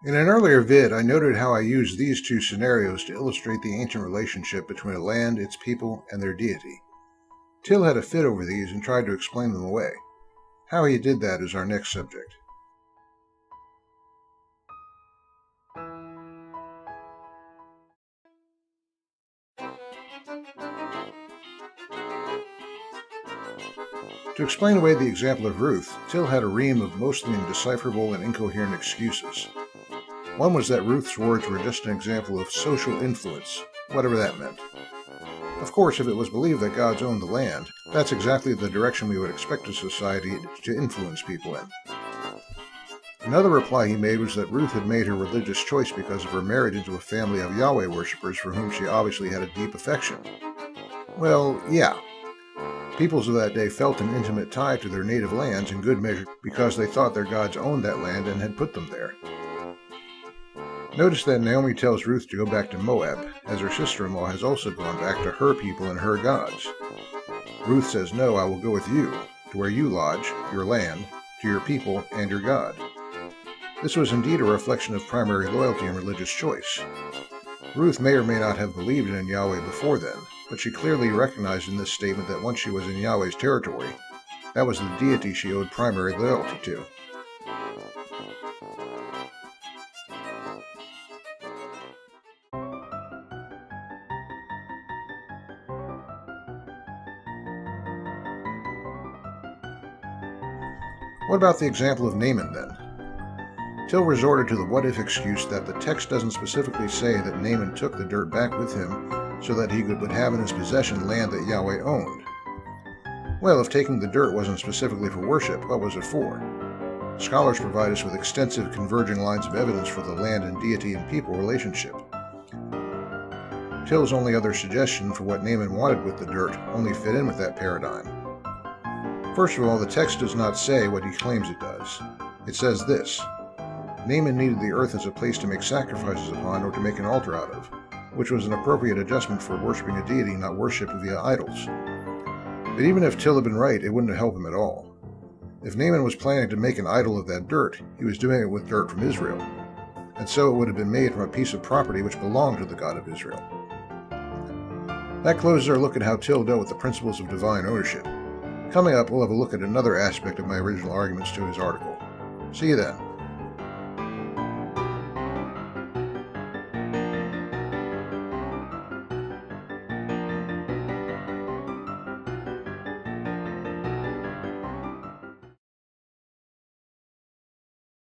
In an earlier vid, I noted how I used these two scenarios to illustrate the ancient relationship between a land, its people, and their deity. Till had a fit over these and tried to explain them away. How he did that is our next subject. To explain away the example of Ruth, Till had a ream of mostly indecipherable and incoherent excuses. One was that Ruth's words were just an example of social influence, whatever that meant. Of course, if it was believed that gods owned the land, that's exactly the direction we would expect a society to influence people in. Another reply he made was that Ruth had made her religious choice because of her marriage into a family of Yahweh worshippers for whom she obviously had a deep affection. Well, yeah. Peoples of that day felt an intimate tie to their native lands in good measure because they thought their gods owned that land and had put them there. Notice that Naomi tells Ruth to go back to Moab, as her sister-in-law has also gone back to her people and her gods. Ruth says, "No, I will go with you, to where you lodge, your land, to your people and your God." This was indeed a reflection of primary loyalty and religious choice. Ruth may or may not have believed in Yahweh before then, but she clearly recognized in this statement that once she was in Yahweh's territory, that was the deity she owed primary loyalty to. What about the example of Naaman then? Till resorted to the what-if excuse that the text doesn't specifically say that Naaman took the dirt back with him so that he would have in his possession land that Yahweh owned. Well, if taking the dirt wasn't specifically for worship, what was it for? Scholars provide us with extensive converging lines of evidence for the land and deity and people relationship. Till's only other suggestion for what Naaman wanted with the dirt only fit in with that paradigm. First of all, the text does not say what he claims it does. It says this: Naaman needed the earth as a place to make sacrifices upon or to make an altar out of, which was an appropriate adjustment for worshiping a deity, not worship via idols. But even if Till had been right, it wouldn't have helped him at all. If Naaman was planning to make an idol of that dirt, he was doing it with dirt from Israel, and so it would have been made from a piece of property which belonged to the God of Israel. That closes our look at how Till dealt with the principles of divine ownership. Coming up, we'll have a look at another aspect of my original arguments to his article. See you then.